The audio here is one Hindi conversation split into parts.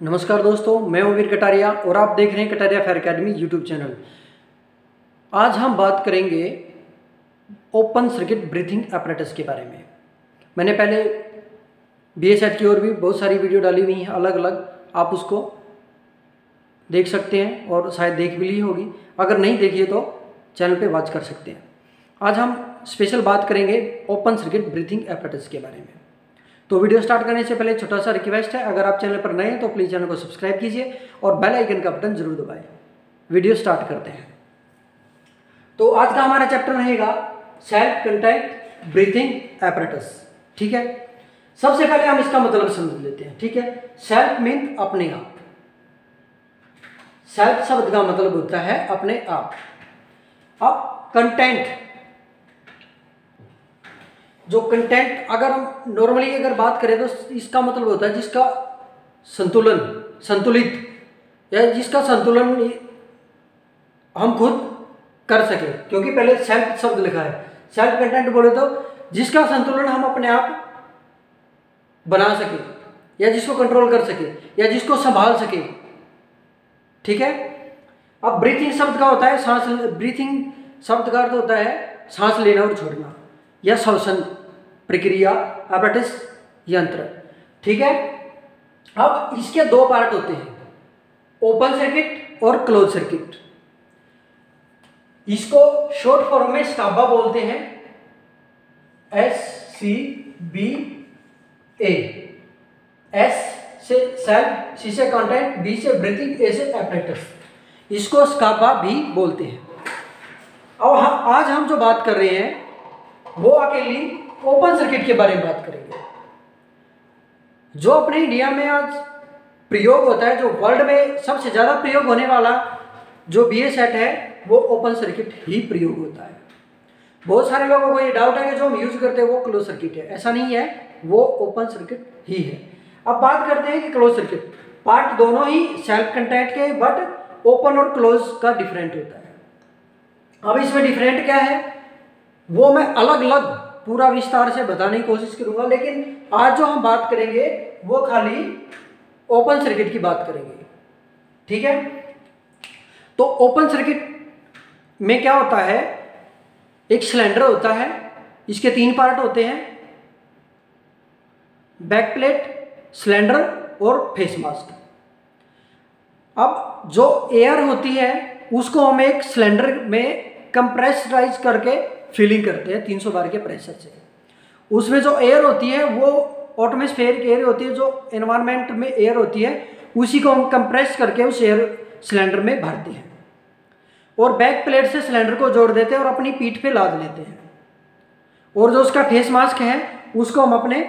नमस्कार दोस्तों, मैं हूं वीर कटारिया और आप देख रहे हैं Kataria fire academy YouTube channel. आज हम बात करेंगे ओपन सर्किट ब्रीथिंग apparatus के बारे में। मैंने पहले BSET की और भी बहुत सारी वीडियो डाली हुई हैं अलग अलग, आप उसको देख सकते हैं और शायद देख भी ली होगी। अगर नहीं देखिए तो चैनल पे वॉच कर सकते हैं। आज हम स्पेशल बात करेंगे ओपन सर्किट ब्रीथिंग apparatus के बारे में। तो वीडियो स्टार्ट करने से पहले छोटा सा रिक्वेस्ट है, अगर आप चैनल पर नए हैं तो प्लीज़ चैनल को सब्सक्राइब कीजिए और बेल आइकन का बटन जरूर दबाएं। वीडियो स्टार्ट करते हैं। तो आज का हमारा चैप्टर रहेगा सेल्फ कंटेंट ब्रीथिंग apparatus। ठीक है, सबसे पहले हम इसका मतलब समझ लेते हैं। ठीक है, सेल्फ मीन अपने आप। सेल्फ शब्द का मतलब होता है अपने आप। अब कंटेंट, जो कंटेंट अगर हम नॉर्मली अगर बात करें तो इसका मतलब होता है जिसका संतुलित या जिसका संतुलन हम खुद कर सके, क्योंकि पहले सेल्फ शब्द लिखा है। सेल्फ कंटेंट बोले तो जिसका संतुलन हम अपने आप बना सके या जिसको कंट्रोल कर सके या जिसको संभाल सके। ठीक है, अब ब्रीथिंग शब्द का होता है सांस। ब्रीथिंग शब्द का अर्थ होता है सांस लेना और छोड़ना या श्वसन प्रक्रिया, apparatus, यंत्र। ठीक है, अब इसके दो पार्ट होते हैं, ओपन सर्किट और क्लोज सर्किट। इसको शॉर्ट फॉर्म में स्काबा बोलते हैं, SCBA। S से सेल्फ, C से कंटेंट, B से ब्रीथिंग, A से apparatus। इसको स्काबा भी बोलते हैं। अब आज हम जो बात कर रहे हैं वो अकेली ओपन सर्किट के बारे में बात करेंगे। जो अपने इंडिया में आज प्रयोग होता है, जो वर्ल्ड में सबसे ज़्यादा प्रयोग होने वाला जो BSET है वो ओपन सर्किट ही प्रयोग होता है। बहुत सारे लोगों को ये डाउट है कि जो हम यूज करते हैं वो क्लोज सर्किट है। ऐसा नहीं है, वो ओपन सर्किट ही है। अब बात करते हैं कि क्लोज सर्किट। पार्ट दोनों ही सेल्फ कंटेंट के, बट ओपन और क्लोज का डिफरेंट होता है। अब इसमें डिफरेंट क्या है वो मैं अलग अलग पूरा विस्तार से बताने की कोशिश करूंगा, लेकिन आज जो हम बात करेंगे वो खाली ओपन सर्किट की बात करेंगे। ठीक है, तो ओपन सर्किट में क्या होता है, एक सिलेंडर होता है, इसके तीन पार्ट होते हैं, बैक प्लेट, सिलेंडर और फेस मास्क। अब जो एयर होती है उसको हम एक सिलेंडर में कंप्रेसराइज करके फिलिंग करते हैं 300 बार के प्रेशर से। उसमें जो एयर होती है वो एटमॉस्फेरिक एयर होती है, जो एनवायरनमेंट में एयर होती है उसी को हम कंप्रेस करके उस एयर सिलेंडर में भरते हैं और बैक प्लेट से सिलेंडर को जोड़ देते हैं और अपनी पीठ पे लाद लेते हैं। और जो उसका फेस मास्क है उसको हम अपने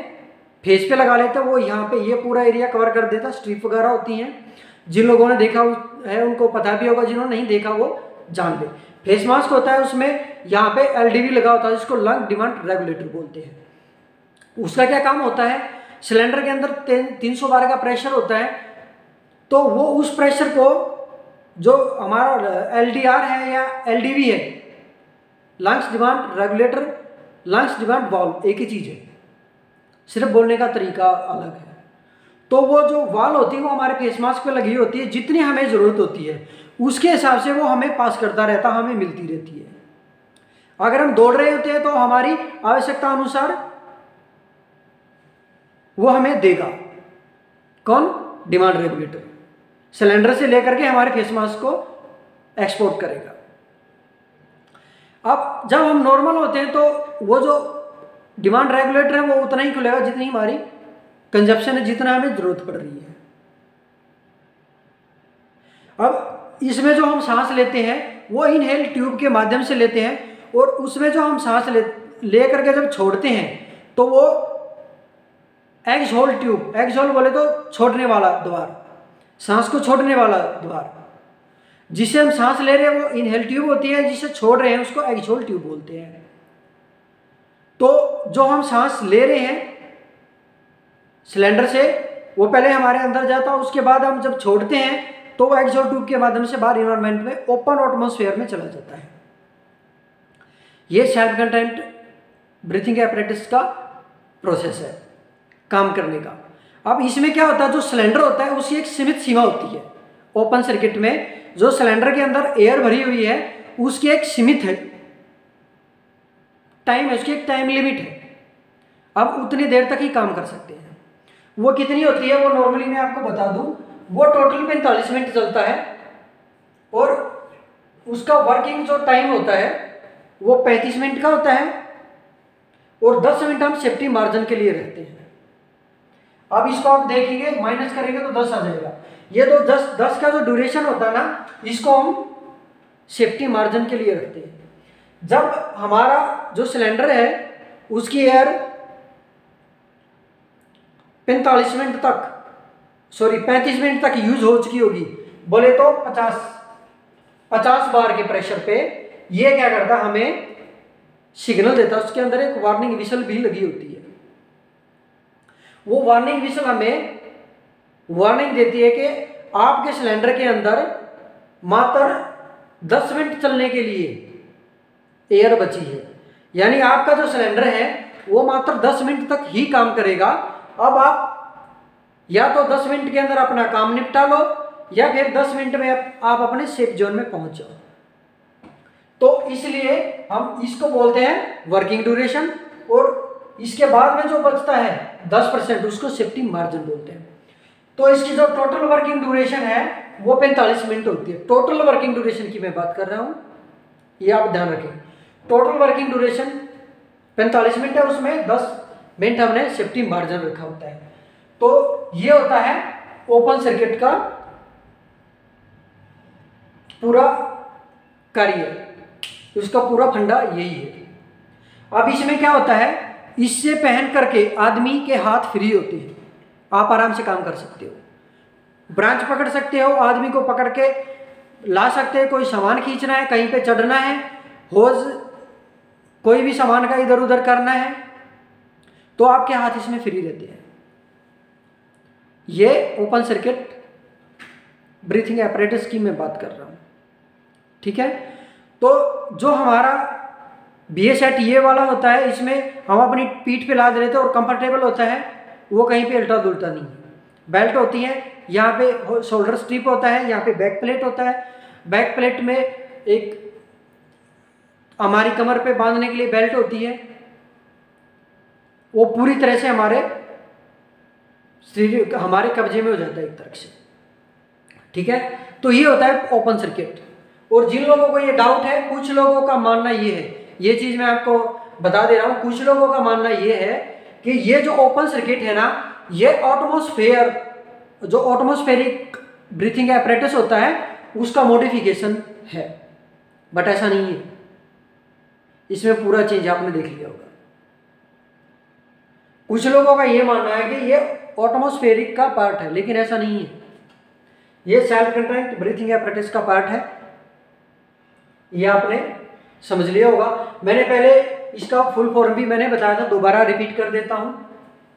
फेस पे लगा लेते हैं। वो यहाँ पे ये पूरा एरिया कवर कर देता है। स्ट्रिप वगैरह होती हैं, जिन लोगों ने देखा है उनको पता भी होगा, जिन्होंने नहीं देखा वो जान ले। फेस मास्क होता है, उसमें यहाँ पे LDV लगा होता है जिसको लंग डिमांड रेगुलेटर बोलते हैं। उसका क्या काम होता है, सिलेंडर के अंदर 300 बार का प्रेशर होता है, तो वो उस प्रेशर को जो हमारा LDR है या LDV है, lungs demand regulator, lungs demand valve एक ही चीज़ है, सिर्फ बोलने का तरीका अलग है। तो वो जो वाल होती है वो हमारे फेस मास्क पे लगी होती है, जितनी हमें ज़रूरत होती है उसके हिसाब से वो हमें पास करता रहता, हमें मिलती रहती है। अगर हम दौड़ रहे होते हैं तो हमारी आवश्यकता अनुसार वो हमें देगा। कौन? डिमांड रेगुलेटर सिलेंडर से लेकर के हमारे फेस मास्क को एक्सपोर्ट करेगा। अब जब हम नॉर्मल होते हैं तो वो जो डिमांड रेगुलेटर है वो उतना ही खुलेगा जितनी हमारी कंजप्शन है, जितना हमें जरूरत पड़ रही है। अब इसमें जो हम सांस लेते हैं वो इनहेल ट्यूब के माध्यम से लेते हैं और उसमें जो हम सांस ले करके जब छोड़ते हैं तो वो एक्सहोल ट्यूब, एक्सहोल बोले तो छोड़ने वाला द्वार, सांस को छोड़ने वाला द्वार, जिसे हम सांस ले रहे हैं वो इनहेल ट्यूब होती है, जिसे छोड़ रहे हैं उसको एक्सहोल ट्यूब बोलते हैं। तो जो हम सांस ले रहे हैं सिलेंडर से वो पहले हमारे अंदर जाता है, उसके बाद हम जब छोड़ते हैं तो वो एक्सहोल ट्यूब के माध्यम से बाहर एनवायरनमेंट में ओपन एटमॉस्फेयर में चला जाता है। ये सेल्फ कंटेंट ब्रीथिंग apparatus का प्रोसेस है काम करने का। अब इसमें क्या होता है, जो सिलेंडर होता है उसकी एक सीमित सीमा होती है। ओपन सर्किट में जो सिलेंडर के अंदर एयर भरी हुई है उसकी एक सीमित है टाइम है, उसकी एक टाइम लिमिट है। अब उतनी देर तक ही काम कर सकते हैं। वो कितनी होती है, वो नॉर्मली मैं आपको बता दूं, वो टोटल 45 मिनट चलता है और उसका वर्किंग जो टाइम होता है वो 35 मिनट का होता है और 10 मिनट हम सेफ्टी मार्जिन के लिए रखते हैं। अब इसको आप देखेंगे, माइनस करेंगे तो 10 आ जाएगा। ये तो 10 का जो ड्यूरेशन होता है ना, इसको हम सेफ्टी मार्जिन के लिए रखते हैं। जब हमारा जो सिलेंडर है उसकी एयर 35 मिनट तक यूज हो चुकी होगी, बोले तो 50 बार के प्रेशर पे ये क्या करता है, हमें सिग्नल देता है। उसके अंदर एक वार्निंग विसल भी लगी होती है। वो वार्निंग विसल हमें वार्निंग देती है कि आपके सिलेंडर के अंदर मात्र 10 मिनट चलने के लिए एयर बची है, यानी आपका जो सिलेंडर है वो मात्र 10 मिनट तक ही काम करेगा। अब आप या तो 10 मिनट के अंदर अपना काम निपटा लो या फिर 10 मिनट में आप अपने सेफ जोन में पहुंच जाओ। तो इसलिए हम इसको बोलते हैं वर्किंग ड्यूरेशन, और इसके बाद में जो बचता है 10% उसको सेफ्टी मार्जिन बोलते हैं। तो इसकी जो टोटल वर्किंग ड्यूरेशन है वो 45 मिनट होती है। टोटल वर्किंग ड्यूरेशन की मैं बात कर रहा हूँ, ये आप ध्यान रखें। टोटल वर्किंग ड्यूरेशन 45 मिनट है, उसमें 10 मिनट हमने सेफ्टी मार्जिन रखा होता है। तो ये होता है ओपन सर्किट का पूरा कार्य, उसका पूरा फंडा यही है। अब इसमें क्या होता है, इससे पहन करके आदमी के हाथ फ्री होते हैं, आप आराम से काम कर सकते हो। ब्रांच पकड़ सकते हो, आदमी को पकड़ के ला सकते हैं, कोई सामान खींचना है, कहीं पे चढ़ना है, होज कोई भी सामान का इधर उधर करना है तो आपके हाथ इसमें फ्री रहते हैं। ये ओपन सर्किट ब्रीथिंग एपरेटस की मैं बात कर रहा हूँ, ठीक है। तो जो हमारा BA सेट ये वाला होता है, इसमें हम अपनी पीठ पे लाद लेते हैं और कंफर्टेबल होता है, वो कहीं पे उल्टा दुलटा नहीं है। बेल्ट होती है, यहाँ पे शोल्डर स्ट्रिप होता है, यहाँ पे बैक प्लेट होता है। बैक प्लेट में एक हमारी कमर पे बांधने के लिए बेल्ट होती है, वो पूरी तरह से हमारे कब्जे में हो जाता है एक तरह से, ठीक है। तो ये होता है ओपन सर्किट। और जिन लोगों को ये डाउट है, कुछ लोगों का मानना ये है, ये चीज मैं आपको बता दे रहा हूं, कुछ लोगों का मानना ये है कि ये जो ओपन सर्किट है ना, ये जो एटमॉस्फेरिक ब्रीथिंग एपरेटस होता है उसका मॉडिफिकेशन है, बट ऐसा नहीं है। इसमें पूरा चेंज आपने देख लिया होगा। कुछ लोगों का ये मानना है कि ये एटमॉस्फेरिक का पार्ट है, लेकिन ऐसा नहीं है। ये सेल्फ कंटेंट ब्रीथिंग एपरेटस का पार्ट है, ये आपने समझ लिया होगा। मैंने पहले इसका फुल फॉर्म भी मैंने बताया था, दोबारा रिपीट कर देता हूं।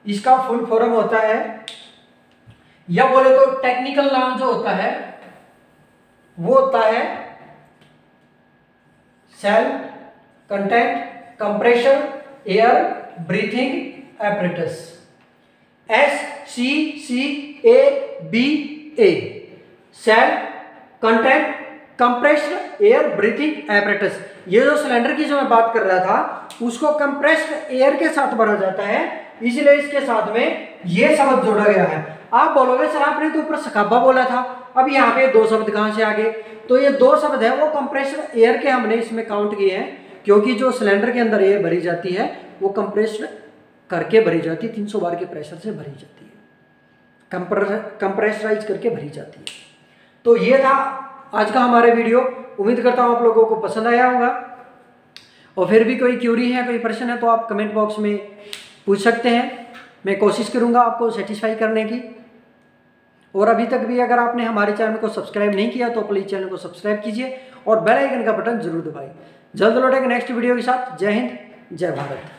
इसका फुल फॉर्म होता है, या बोले तो टेक्निकल नाम जो होता है वो होता है self content compressor air breathing apparatus, SCCABA, self content compressed air breathing apparatus. ये जो सिलेंडर की जो मैं बात कर रहा था उसको कंप्रेस्ड एयर के साथ भरा जाता है, इसलिए इसके साथ में ये शब्द जोड़ा गया है। आप बोलोगे सर आपने तो ऊपर सकाबा बोला था, अब यहाँ पे 2 शब्द कहाँ से आ गए? तो ये 2 शब्द है वो कंप्रेस्ड एयर के हमने इसमें काउंट किए हैं, क्योंकि जो सिलेंडर के अंदर एयर भरी जाती है वो कंप्रेस्ड करके भरी जाती है, 300 बार के प्रेशर से भरी जाती है, कंप्रेसराइज करके भरी जाती है। तो ये था आज का हमारे वीडियो। उम्मीद करता हूँ आप लोगों को पसंद आया होगा। और फिर भी कोई क्यूरी है, कोई प्रश्न है तो आप कमेंट बॉक्स में पूछ सकते हैं, मैं कोशिश करूँगा आपको सेटिस्फाई करने की। और अभी तक भी अगर आपने हमारे चैनल को सब्सक्राइब नहीं किया तो प्लीज़ चैनल को सब्सक्राइब कीजिए और बेल आइकन का बटन जरूर दबाइए। जल्द लौटेंगे नेक्स्ट वीडियो के साथ। जय हिंद, जय भारत।